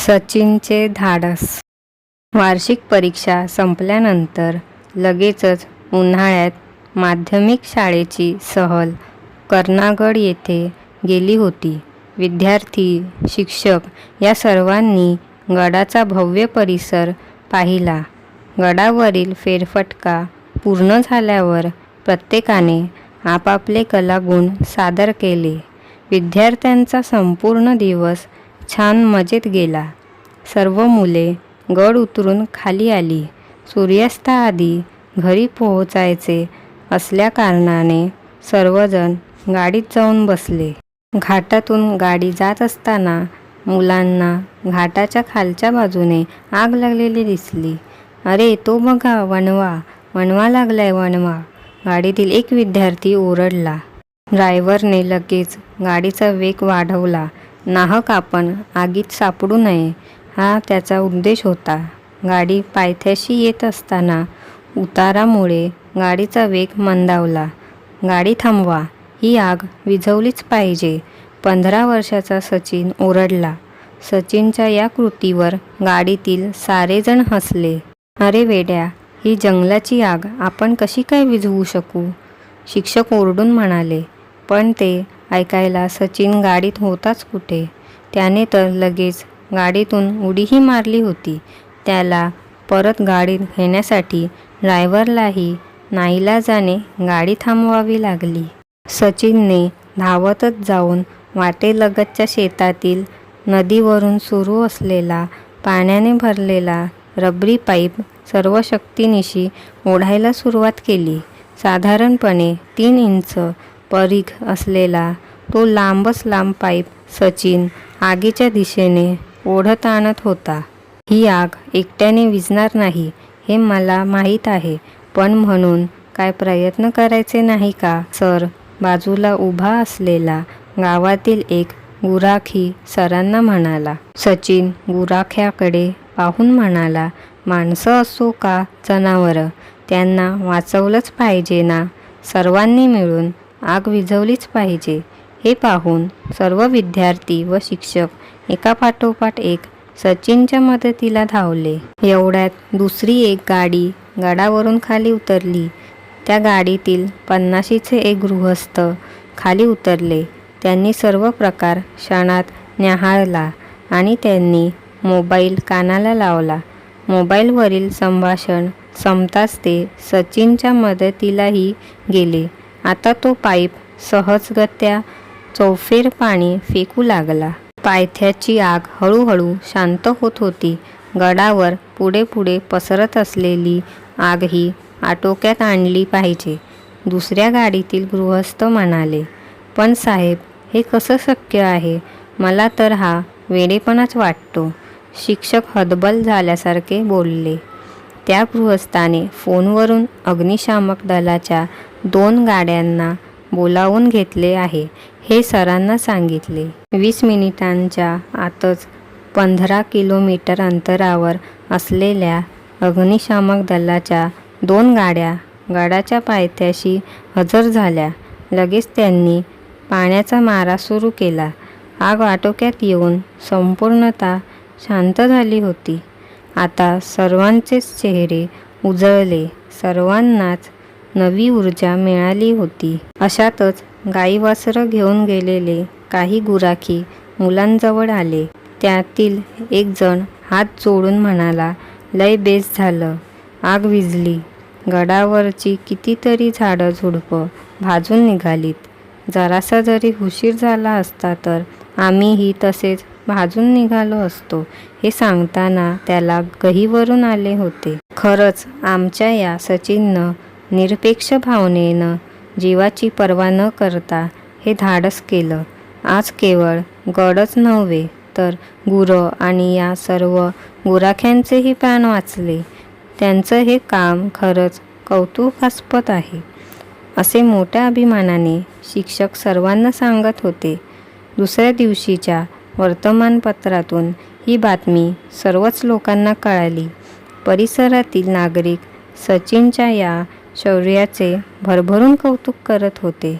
सचिनचे धाडस. वार्षिक परीक्षा संपल्यानंतर लगेचच उन्हाळ्यात माध्यमिक शाळेची सहल कर्णागड येथे गेली होती. विद्यार्थी, शिक्षक या सर्वांनी गडाचा भव्य परिसर पाहिला. गडावरील फेरफटका पूर्ण झाल्यावर प्रत्येकाने आपापले कलागुण सादर केले. विद्यार्थ्यांचा संपूर्ण दिवस छान मजेत गेला. सर्व मुले गड उतरून खाली आली. सूर्यास्ताआधी घरी पोहोचायचे असल्याकारणाने सर्वजण गाडीत जाऊन बसले. घाटातून गाडी जात असताना मुलांना घाटाच्या खालच्या बाजूने आग लागलेली दिसली. "अरे, तो बघा, वणवा, वणवा लागलाय, वणवा!" गाडीतील एक विद्यार्थी ओरडला. ड्रायव्हरने लगेच गाडीचा वेग वाढवला. नाहक आपण आगीत सापडू नये हा त्याचा उद्देश होता. गाडी पायथ्याशी येत असताना उतारामुळे गाडीचा वेग मंदावला. "गाडी थांबवा, ही आग विझवलीच पाहिजे," 15 वर्षाचा सचिन ओरडला. सचिनच्या या कृतीवर गाडीतील सारेजण हसले. "अरे वेड्या, ही जंगलाची आग आपण कशी काय विझवू शकू?" शिक्षक ओरडून म्हणाले. पण ते ऐकायला सचिन गाडीत होताच कुठे. त्याने तर लगेच गाडीतून उडीही मारली होती. त्याला परत गाडीत घेण्यासाठी ड्रायव्हरलाही नाईलाजाने गाडी थांबवावी लागली. सचिनने धावतच जाऊन वाटेलगतच्या शेतातील नदीवरून सुरू असलेला पाण्याने भरलेला रबरी पाईप सर्व शक्तीनिशी ओढायला सुरुवात केली. साधारणपणे 3 इंच परीघ असलेला तो लांबच लांब पाईप सचिन आगीच्या दिशेने ओढत आणत होता. "ही आग एकट्याने विझणार नाही हे मला माहीत आहे, पण म्हणून काय प्रयत्न करायचे नाही का सर?" बाजूला उभा असलेला गावातील एक गुराखी सरांना म्हणाला. सचिन गुराख्याकडे पाहून म्हणाला, "माणसं असो का जनावरं, त्यांना वाचवलंच पाहिजे ना. सर्वांनी मिळून आग विझवलीच पाहिजे." हे पाहून सर्व विद्यार्थी व शिक्षक एकापाठोपाठ एक सचिनच्या मदतीला धावले. एवढ्यात दुसरी एक गाडी गडावरून खाली उतरली. त्या गाडीतील 50शीचे एक गृहस्थ खाली उतरले. त्यांनी सर्व प्रकार क्षणात न्याहाळला आणि त्यांनी मोबाईल कानाला लावला. मोबाईलवरील संभाषण संपताच ते सचिनच्या मदतीलाही गेले. आता तो पाईप सहजगत्या चौफेर पाणी फेकू लागला. पायथ्याची आग हळूहळू शांत होत होती. गडावर पुढे पुढे पसरत असलेली आगही आटोक्यात आणली पाहिजे. दुसऱ्या गाडीतील गृहस्थ म्हणाले, "पण साहेब, हे कसं शक्य आहे? मला तर हा वेडेपणाच वाटतो." शिक्षक हतबल झाल्यासारखे बोलले. त्या गृहस्थाने फोनवरून अग्निशामक दलाच्या 2 गाड्यांना बोलावून घेतले आहे हे सरांना सांगितले. 20 मिनिटांच्या आतच 15 किलोमीटर अंतरावर असलेल्या अग्निशामक दलाच्या 2 गाड्या गडाच्या पायथ्याशी हजर झाल्या. लगेच त्यांनी पाण्याचा मारा सुरू केला. आग आटोक्यात येऊन संपूर्णतः शांत झाली होती. आता सर्वांचेच चेहरे उजळले. सर्वांनाच नवी ऊर्जा मिळाली होती. अशातच गाईवासरं घेऊन गेलेले काही गुराखी मुलांजवळ आले. त्यातील एक जण हात जोडून म्हणाला, "लय बेस झालं, आग विझली. गडावरची कितीतरी झाडं झुडपं भाजून निघालीत. जरासा जरी उशीर झाला असता तर आम्हीही तसेच भाजून निघालो असतो." हे सांगताना त्याला गहिवरून आले होते. खरंच आमच्या या सचिननं निरपेक्ष भावनेनं जीवाची पर्वा न करता हे धाडस केलं. आज केवळ गडच नव्हे तर गुरं आणि या सर्व गुराख्यांचेही प्राण वाचले. त्यांचं हे काम खरंच कौतुकास्पद आहे, असे मोठ्या अभिमानाने शिक्षक सर्वांना सांगत होते. दुसऱ्या दिवशीच्या वर्तमानपत्रातून ही बातमी सर्वच लोकांना कळाली. परिसरातील नागरिक सचिनच्या या शौर्याचे भरभरून कौतुक करत होते.